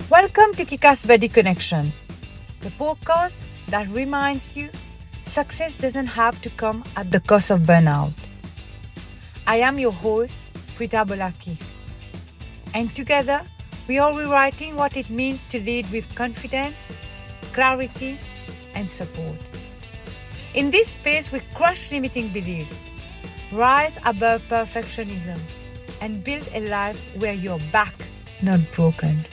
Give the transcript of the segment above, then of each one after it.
Welcome to Kickass Buddy Connection, the podcast that reminds you success doesn't have to come at the cost of burnout. I am your host, Prita Bolaki, and together we are rewriting what it means to lead with confidence, clarity, and support. In this space, we crush limiting beliefs, rise above perfectionism, and build a life where you're back, not broken.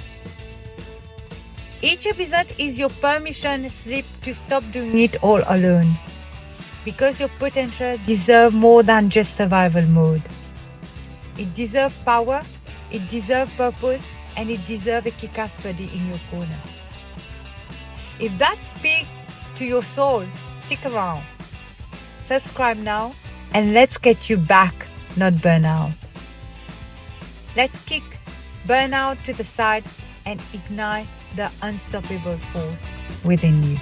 Each episode is your permission slip to stop doing it all alone, because your potential deserves more than just survival mode. It deserves power, it deserves purpose, and it deserves a kick-ass buddy in your corner. If that speaks to your soul, stick around. Subscribe now, and let's get you back, not burnout. Let's kick burnout to the side and ignite the unstoppable force within you.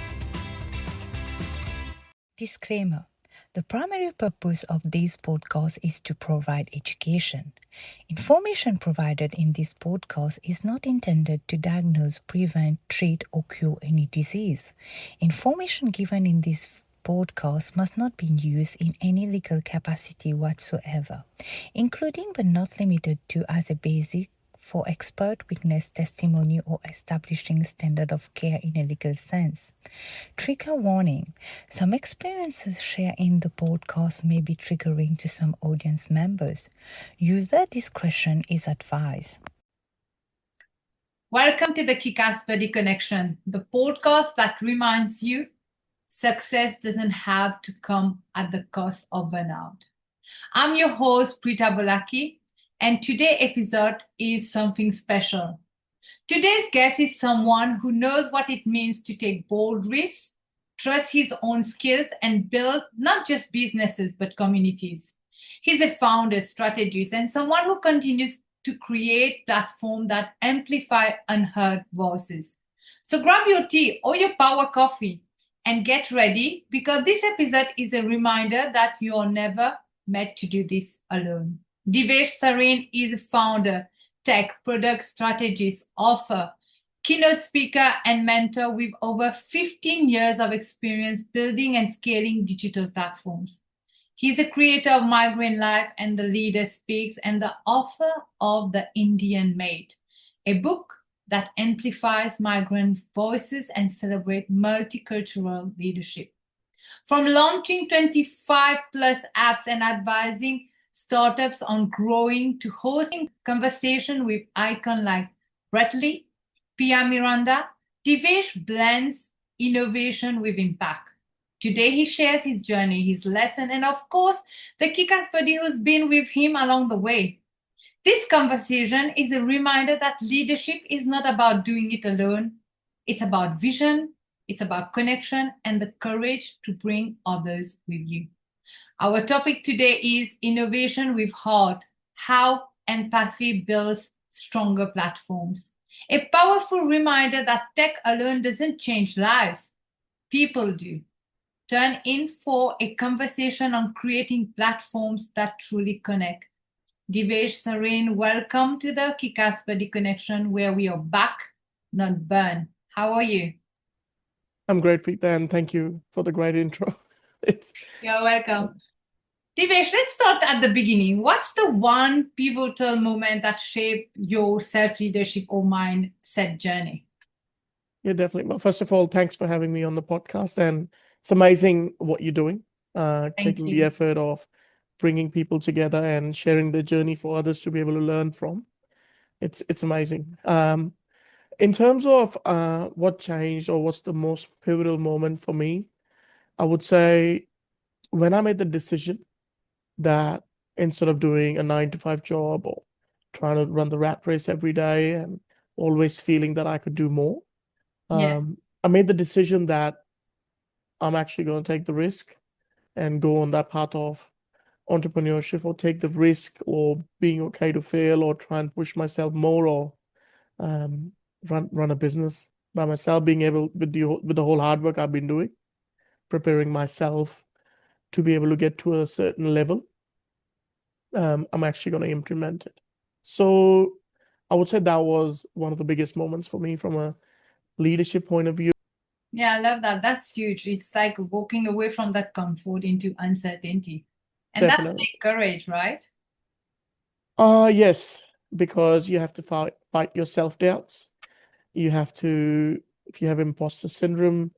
Disclaimer. The primary purpose of this podcast is to provide education. Information provided in this podcast is not intended to diagnose, prevent, treat, or cure any disease. Information given in this podcast must not be used in any legal capacity whatsoever, including but not limited to as a basic for expert witness testimony or establishing standard of care in a legal sense. Trigger warning. Some experiences shared in the podcast may be triggering to some audience members. User discretion is advised. Welcome to the Kickass Buddy Connection, the podcast that reminds you success doesn't have to come at the cost of burnout. I'm your host, Prita Bolaki, and today's episode is something special. Today's guest is someone who knows what it means to take bold risks, trust his own skills, and build not just businesses, but communities. He's a founder, strategist, and someone who continues to create platforms that amplify unheard voices. So grab your tea or your power coffee and get ready, because this episode is a reminder that you are never meant to do this alone. Divesh Sareen is a founder, tech, product strategist, author, keynote speaker, and mentor with over 15 years of experience building and scaling digital platforms. He's the creator of Migrant Life and The Leader Speaks, and the author of The Indian Mate, a book that amplifies migrant voices and celebrates multicultural leadership. From launching 25 plus apps and advising startups on growing to hosting conversation with icons like Brett Lee, Pia Miranda, Divesh blends innovation with impact. Today he shares his journey, his lesson, and of course, the Kickass buddy who's been with him along the way. This conversation is a reminder that leadership is not about doing it alone. It's about vision, it's about connection, and the courage to bring others with you. Our topic today is innovation with heart, how empathy builds stronger platforms. A powerful reminder that tech alone doesn't change lives. People do. Turn in for a conversation on creating platforms that truly connect. Divesh Sareen, welcome to the Kickass Buddy Connection, where we are back, not burn. How are you? I'm great, Preeta, and thank you for the great intro. You're welcome. Divesh, let's start at the beginning. What's the one pivotal moment that shaped your self-leadership or mindset journey? Yeah, definitely. Well, first of all, thanks for having me on the podcast. And it's amazing what you're doing, taking the effort of bringing people together and sharing their journey for others to be able to learn from. It's amazing. In terms of what changed or what's the most pivotal moment for me, I would say when I made the decision that instead of doing a 9-to-5 job or trying to run the rat race every day and always feeling that I could do more, I made the decision that I'm actually going to take the risk and go on that path of entrepreneurship, or take the risk or being okay to fail or try and push myself more, or run a business by myself, being able with the whole hard work I've been doing, preparing myself to be able to get to a certain level. I'm actually going to implement it. So I would say that was one of the biggest moments for me from a leadership point of view. Yeah, I love that. That's huge. It's like walking away from that comfort into uncertainty. And that's Definitely. big courage, right? Yes, because you have to fight your self-doubts. You have to, if you have imposter syndrome,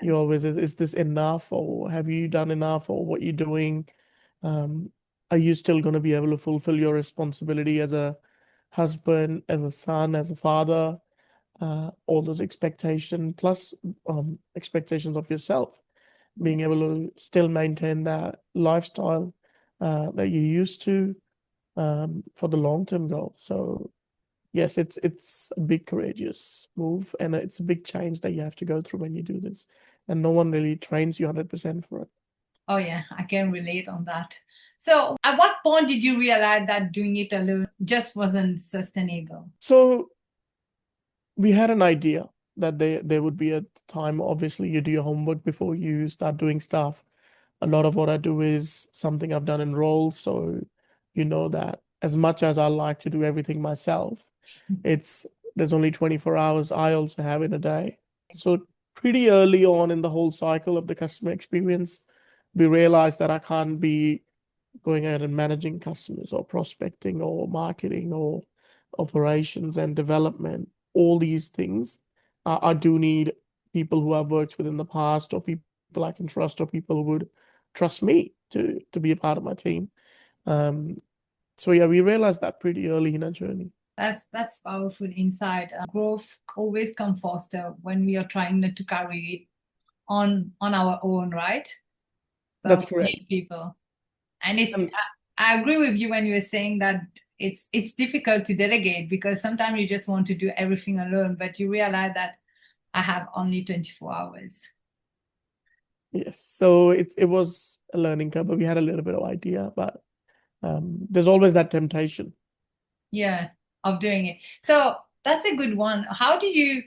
you always, is this enough, or have you done enough, or what you're doing? Are you still going to be able to fulfill your responsibility as a husband, as a son, as a father? All those expectations, plus expectations of yourself, being able to still maintain that lifestyle that you used to for the long-term goal. So yes, it's a big courageous move, and it's a big change that you have to go through when you do this, and no one really trains you 100% for it. Oh yeah, I can relate on that. So at what point did you realize that doing it alone just wasn't sustainable? So we had an idea that there would be a time, obviously you do your homework before you start doing stuff. A lot of what I do is something I've done in roles, so you know that as much as I like to do everything myself, there's only 24 hours I also have in a day. So pretty early on in the whole cycle of the customer experience, we realized that I can't be going out and managing customers or prospecting or marketing or operations and development, all these things. I do need people who I've worked with in the past, or people I can trust, or people who would trust me to be a part of my team. So yeah, we realized that pretty early in our journey. That's powerful insight. Growth always comes faster when we are trying not to carry it on our own, right? So That's we correct. need people. And it's And I agree with you when you were saying that it's difficult to delegate because sometimes you just want to do everything alone, but you realize that I have only 24 hours. yes, so it was a learning curve, but we had a little bit of idea, but there's always that temptation. Yeah, of doing it. So that's a good one. How do you,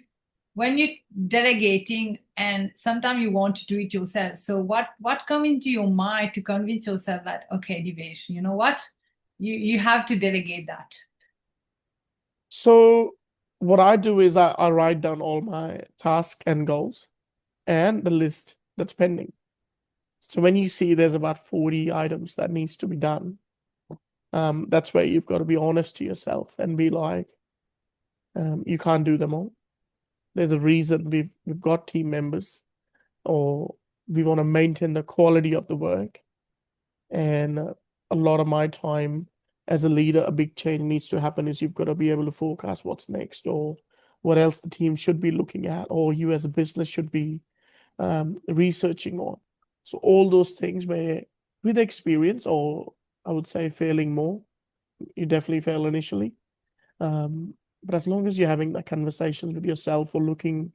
when you're delegating and sometimes you want to do it yourself, so what comes into your mind to convince yourself that, okay, Divesh, you know what? You have to delegate that. So what I do is I write down all my tasks and goals and the list that's pending. So when you see there's about 40 items that needs to be done, that's where you've got to be honest to yourself and be like, you can't do them all. There's a reason we've got team members, or we want to maintain the quality of the work. And a lot of my time as a leader, a big change needs to happen is you've got to be able to forecast what's next, or what else the team should be looking at, or you as a business should be researching on. So all those things where with experience, or I would say failing more, you definitely fail initially. But as long as you're having that conversation with yourself, or looking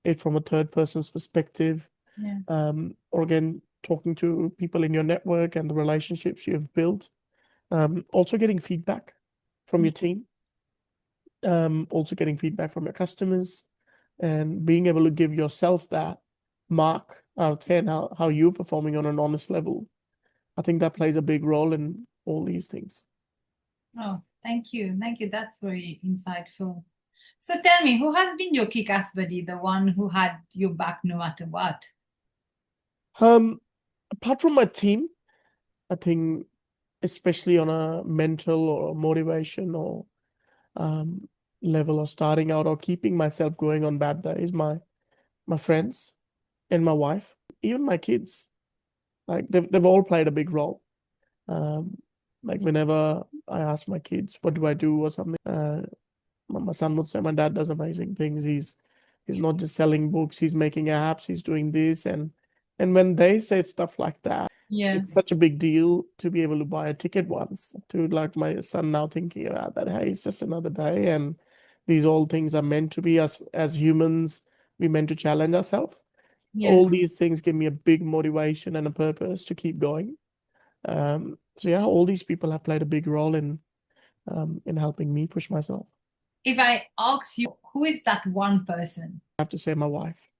it from a third person's perspective, Yeah. or again, talking to people in your network and the relationships you have built, also getting feedback from your team, also getting feedback from your customers, and being able to give yourself that mark out of 10, how you're performing on an honest level. I think that plays a big role in all these things. Oh, thank you. Thank you. That's very insightful. So tell me, who has been your kick-ass buddy, the one who had your back no matter what? Apart from my team, I think especially on a mental or motivation or um, level, or starting out or keeping myself going on bad days, my friends and my wife, even my kids, like they've all played a big role. Like whenever I ask my kids, what do I do or something, my son would say, my dad does amazing things. He's not just selling books, he's making apps, he's doing this. And when they say stuff like that, Yeah. it's such a big deal to be able to buy a ticket once, to like my son now thinking about that, hey, it's just another day, and these all things are meant to be, us as humans, we meant to challenge ourselves. Yeah. All these things give me a big motivation and a purpose to keep going. So yeah, all these people have played a big role in helping me push myself. If I ask you, who is that one person? I have to say my wife.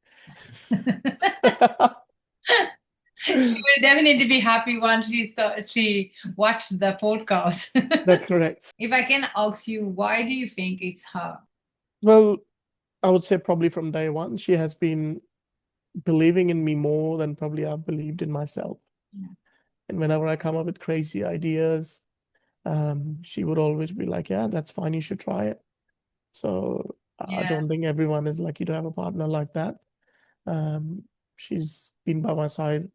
She will definitely be happy once she watched the podcast. That's correct. If I can ask you, why do you think it's her? Well, I would say probably from day one, she has been believing in me more than probably I've believed in myself. Yeah. And whenever I come up with crazy ideas, she would always be like, yeah, that's fine, you should try it. So I Yeah. don't think everyone is lucky to have a partner like that. She's been by my side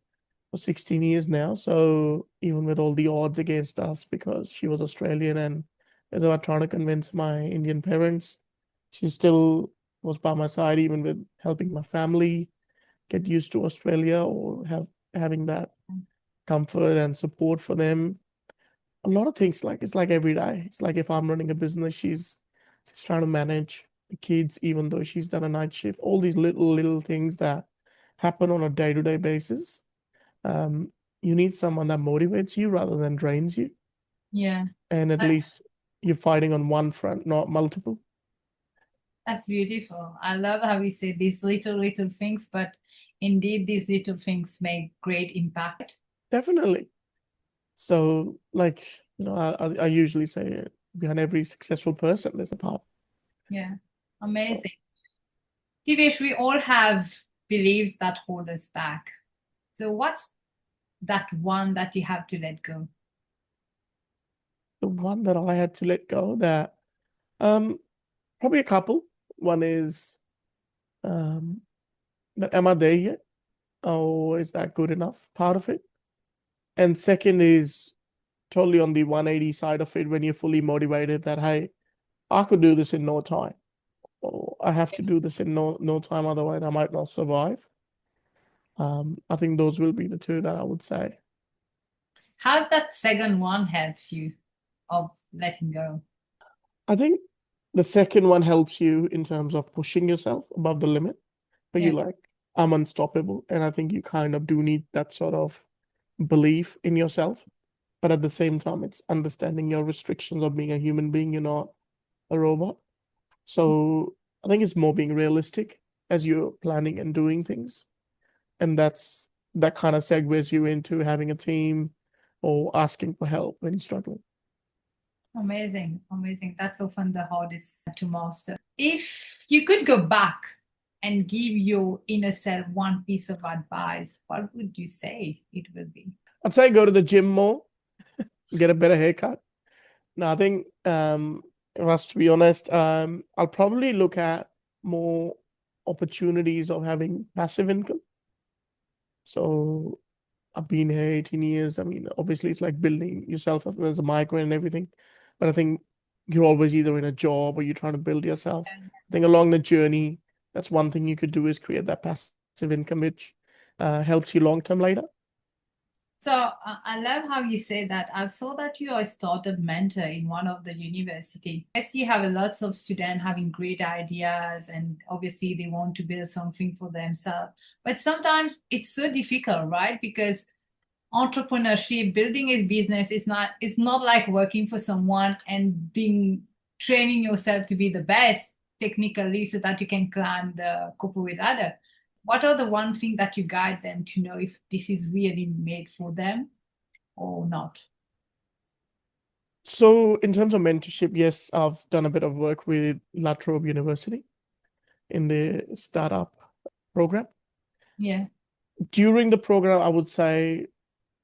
for 16 years now. So even with all the odds against us, because she was Australian and as I was trying to convince my Indian parents, she still was by my side, even with helping my family get used to Australia or having that comfort and support for them. A lot of things, like it's like every day. It's like if I'm running a business, she's trying to manage the kids, even though she's done a night shift. All these little things that happen on a day-to-day basis. Um, you need someone that motivates you rather than drains you. Yeah. And at least you're fighting on one front, not multiple. That's beautiful. I love how you say these little things, but indeed these little things make great impact. Definitely. So, like, I usually say behind every successful person, there's a part. Yeah. So, Amazing. Divesh, we all have beliefs that hold us back. So what's that one that you have to let go? the one that I had to let go that, probably a couple. One is, that am I there yet? Or is that good enough? Part of it. And second is totally on the 180 side of it when you're fully motivated that, hey, I could do this in no time. Or I have to do this in no time, otherwise I might not survive. I think those will be the two that I would say. How that second one helps you of letting go? I think the second one helps you in terms of pushing yourself above the limit, but Yeah. you like, I'm unstoppable. And I think you kind of do need that sort of belief in yourself. But at the same time, it's understanding your restrictions of being a human being. You're not a robot. So I think it's more being realistic as you're planning and doing things. And that kind of segues you into having a team or asking for help when you're struggling. Amazing, amazing. That's often the hardest to master. If you could go back and give your inner self one piece of advice, what would you say it would be? I'd say go to the gym more, get a better haircut. No, I think, Russ, to be honest, I'll probably look at more opportunities of having passive income. So I've been here 18 years. I mean, obviously, it's like building yourself up as a migrant and everything. But I think you're always either in a job or you're trying to build yourself. I think along the journey, that's one thing you could do is create that passive income, which helps you long term later. So I love how you say that. I saw that you are a startup mentor in one of the university. Yes, you have a lots of students having great ideas, and obviously they want to build something for themselves. But sometimes it's so difficult, right? Because entrepreneurship, building a business is not, it's not like working for someone and being training yourself to be the best technically so that you can climb the corporate ladder. What are the one thing that you guide them to know if this is really made for them or not? So, in terms of mentorship, yes, I've done a bit of work with La Trobe University in the startup program. Yeah. During the program, I would say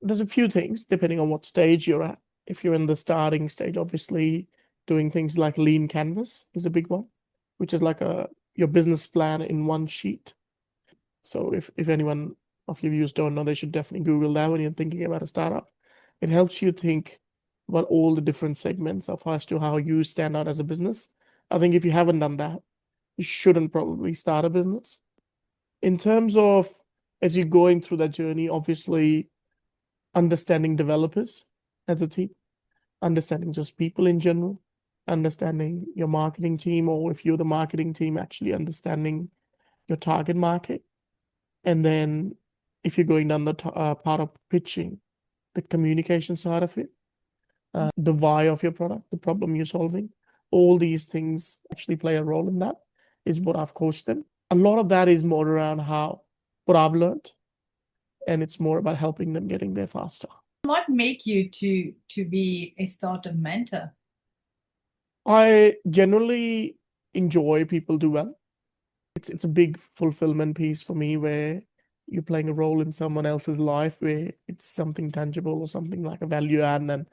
there's a few things depending on what stage you're at. If you're in the starting stage, obviously doing things like lean canvas is a big one, which is like your business plan in one sheet. So if anyone of your viewers don't know, they should definitely Google that when you're thinking about a startup. It helps you think about all the different segments of as to how you stand out as a business. I think if you haven't done that, you shouldn't probably start a business. In terms of as you're going through that journey, obviously understanding developers as a team, understanding just people in general, understanding your marketing team, or if you're the marketing team, actually understanding your target market. And then if you're going down the part of pitching, the communication side of it, the why of your product, the problem you're solving, all these things actually play a role in that, is what I've coached them. A lot of that is more around what I've learned and it's more about helping them getting there faster. What make you to be a startup mentor? I generally enjoy people do well. It's a big fulfillment piece for me where you're playing a role in someone else's life where it's something tangible or something like a value add and then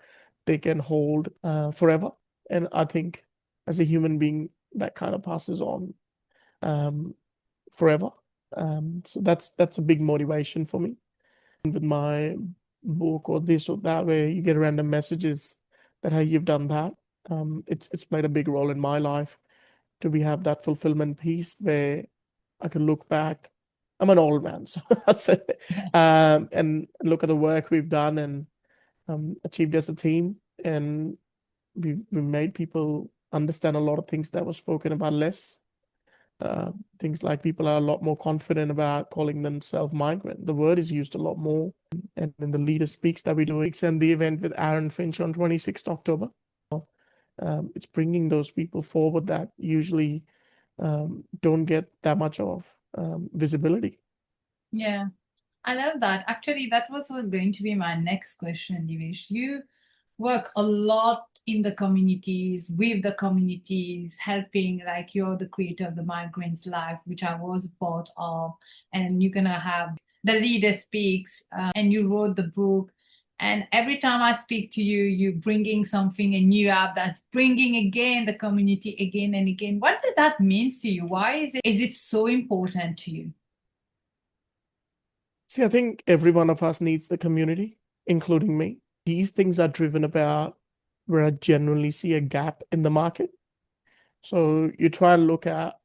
they can hold forever. And I think as a human being, that kind of passes on forever. So that's a big motivation for me. With my book or this or that, where you get random messages that, hey, you've done that. It's played a big role in my life to have that fulfillment piece where I can look back. I'm an old man, so and look at the work we've done and achieved as a team, and we made people understand a lot of things that were spoken about less. Things like people are a lot more confident about calling themselves migrant. The word is used a lot more. And in the Leader Speaks that we do, and the event with Aaron Finch on 26th October, it's bringing those people forward that usually don't get that much of visibility. Yeah, I love that. Actually, that was going to be my next question, Divesh. You work a lot in the communities, with the communities, helping, like you're the creator of the Migrants Life, which I was a part of, and you're gonna have the Leader Speaks, and you wrote the book. And every time I speak to you, you're bringing something, a new app that's bringing again the community again and again. What does that mean to you? Why is it so important to you? See, I think every one of us needs the community, including me. These things are driven about where I genuinely see a gap in the market. So you try and look at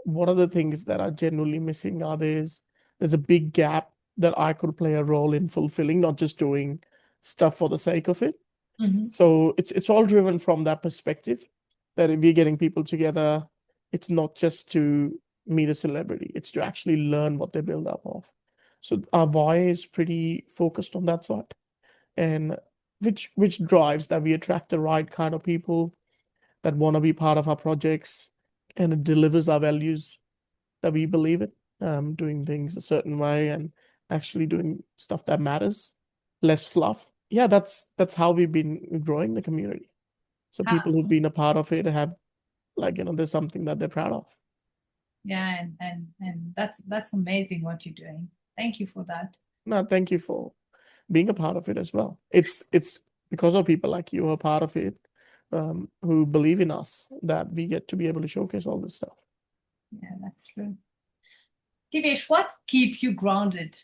what are the things that are genuinely missing. There's a big gap that I could play a role in fulfilling, not just doing stuff for the sake of it. Mm-hmm. So it's all driven from that perspective that if we're getting people together, it's not just to meet a celebrity, it's to actually learn what they build up of. So our why is pretty focused on that side, and which drives that we attract the right kind of people that want to be part of our projects, and it delivers our values that we believe in, doing things a certain way and actually doing stuff that matters, less fluff. Yeah, that's how we've been growing the community. So people who've been a part of it have, like, there's something that they're proud of. Yeah, and that's amazing what you're doing. Thank you for that. No, thank you for being a part of it as well. It's because of people like you who are part of it, who believe in us, that we get to be able to showcase all this stuff. Yeah, that's true. Divesh, what keeps you grounded?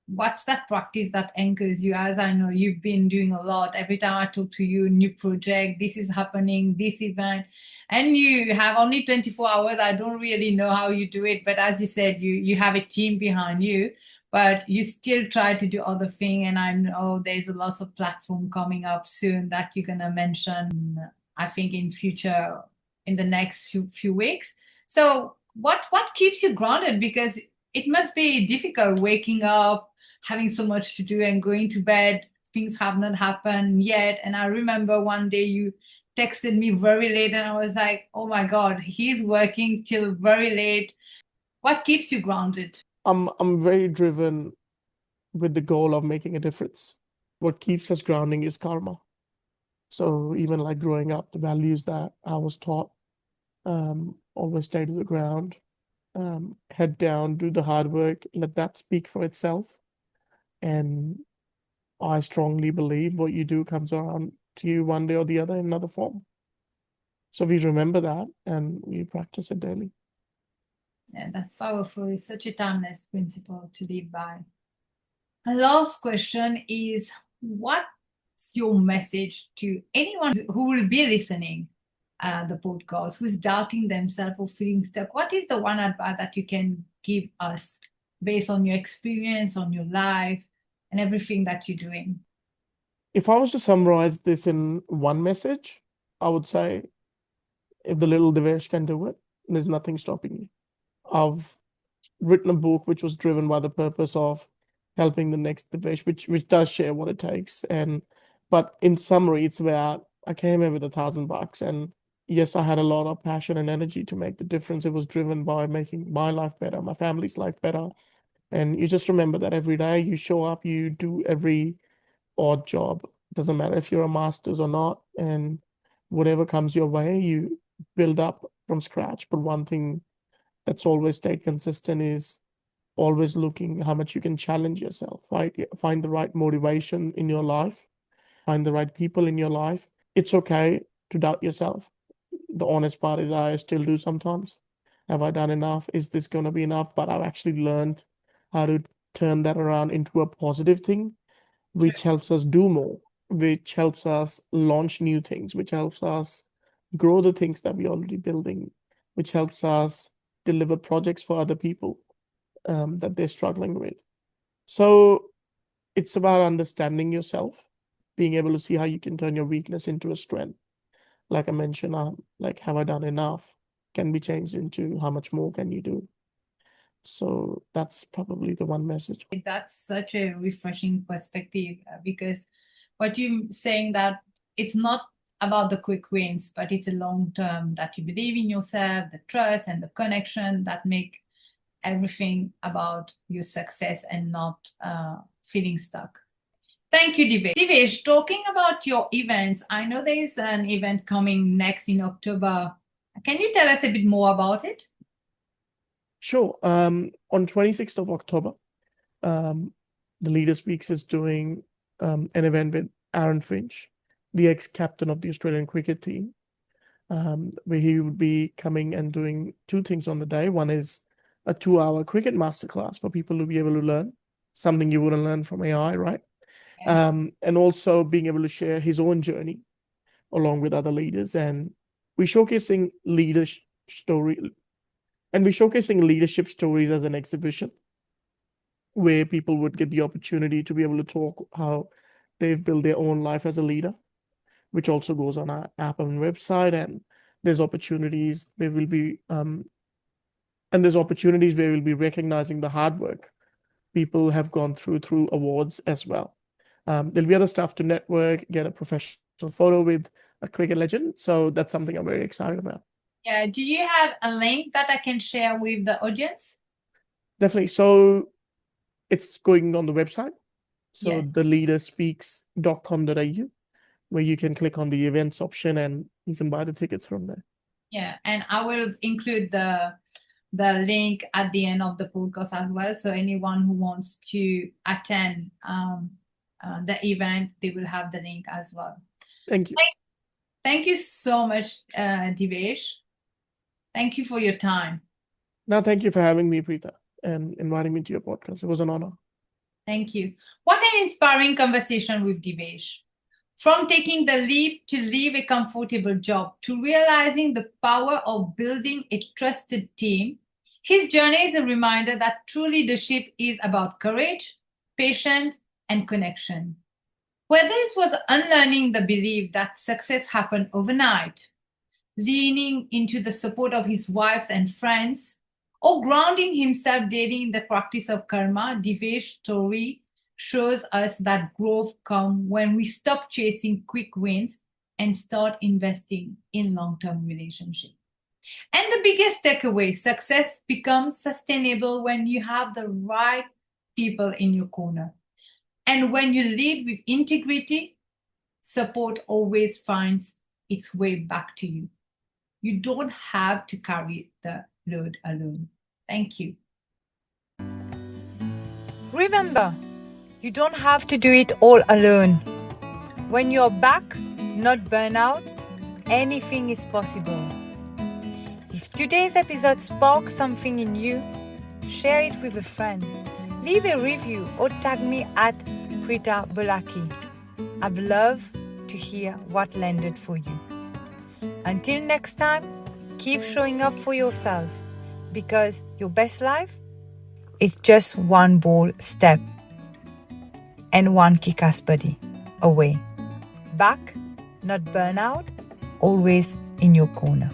What's that practice that anchors you? As I know, you've been doing a lot. Every time I talk to you, new project, this is happening, this event, and you have only 24 hours. I don't really know how you do it, but as you said, you have a team behind you, but you still try to do other things. And I know there's a lot of platform coming up soon that you're gonna mention, I think in future, in the next few weeks. So what keeps you grounded? Because it must be difficult waking up, having so much to do, and going to bed. Things have not happened yet. And I remember one day you texted me very late, and I was like, oh my God, he's working till very late. What keeps you grounded? I'm very driven with the goal of making a difference. What keeps us grounding is karma. So even like growing up, the values that I was taught, always stay to the ground, head down, do the hard work, let that speak for itself. And I strongly believe what you do comes around to you one day or the other in another form. So we remember that and we practice it daily. Yeah, that's powerful. It's such a timeless principle to live by. A last question is, what's your message to anyone who will be listening the podcast, who's doubting themselves or feeling stuck? What is the one advice that you can give us based on your experience, on your life, and everything that you're doing? If I was to summarize this in one message, I would say, if the little Divesh can do it, there's nothing stopping you. I've written a book which was driven by the purpose of helping the next Divesh, which does share what it takes. But in summary, it's about, I came here with $1,000, and yes, I had a lot of passion and energy to make the difference. It was driven by making my life better, my family's life better, And you just remember that every day you show up, you do every odd job. Doesn't matter if you're a master's or not, and whatever comes your way, you build up from scratch. But one thing that's always stayed consistent is always looking how much you can challenge yourself, right? Find the right motivation in your life, find the right people in your life. It's okay to doubt yourself. The honest part is I still do sometimes. Have I done enough? Is this going to be enough? But I've actually learned how to turn that around into a positive thing, which helps us do more, which helps us launch new things, which helps us grow the things that we're already building, which helps us deliver projects for other people that they're struggling with. So it's about understanding yourself, being able to see how you can turn your weakness into a strength. Like I mentioned, like, have I done enough? Can be changed into how much more can you do? So that's probably the one message. That's such a refreshing perspective because what you're saying, that it's not about the quick wins, but it's a long term, that you believe in yourself, the trust and the connection that make everything about your success and not feeling stuck. Thank you, Divesh. Divesh, talking about your events, I know there is an event coming next in October. Can you tell us a bit more about it? Sure. On 26th of October, the Leader Speaks is doing an event with Aaron Finch, the ex-captain of the Australian cricket team, where he would be coming and doing two things on the day. One is a 2-hour cricket masterclass for people to be able to learn something you wouldn't learn from AI, right? Yeah. And also being able to share his own journey along with other leaders. And we're showcasing leadership stories as an exhibition where people would get the opportunity to be able to talk how they've built their own life as a leader, which also goes on our app and website. And there's opportunities where we'll be recognizing the hard work people have gone through awards as well. There'll be other stuff to network, get a professional photo with a cricket legend. So that's something I'm very excited about. Yeah. Do you have a link that I can share with the audience? Definitely. So it's going on the website. So Yeah. theleaderspeaks.com.au, where you can click on the events option and you can buy the tickets from there. Yeah. And I will include the link at the end of the podcast as well. So anyone who wants to attend the event, they will have the link as well. Thank you. Thank you so much, Divesh. Thank you for your time. No, thank you for having me, Preeta, and inviting me to your podcast. It was an honor. Thank you. What an inspiring conversation with Divesh. From taking the leap to leave a comfortable job to realizing the power of building a trusted team, his journey is a reminder that true leadership is about courage, patience, and connection. Whether it was unlearning the belief that success happened overnight, leaning into the support of his wives and friends, or grounding himself daily in the practice of karma, Divesh's story shows us that growth comes when we stop chasing quick wins and start investing in long-term relationships. And the biggest takeaway, success becomes sustainable when you have the right people in your corner. And when you lead with integrity, support always finds its way back to you. You don't have to carry the load alone. Thank you. Remember, you don't have to do it all alone. When you're back, not burnout, anything is possible. If today's episode sparked something in you, share it with a friend. Leave a review or tag me at Preeta Bolaki. I'd love to hear what landed for you. Until next time, keep showing up for yourself, because your best life is just one bold step and one Kickass Buddy away. Back, not burnout, always in your corner.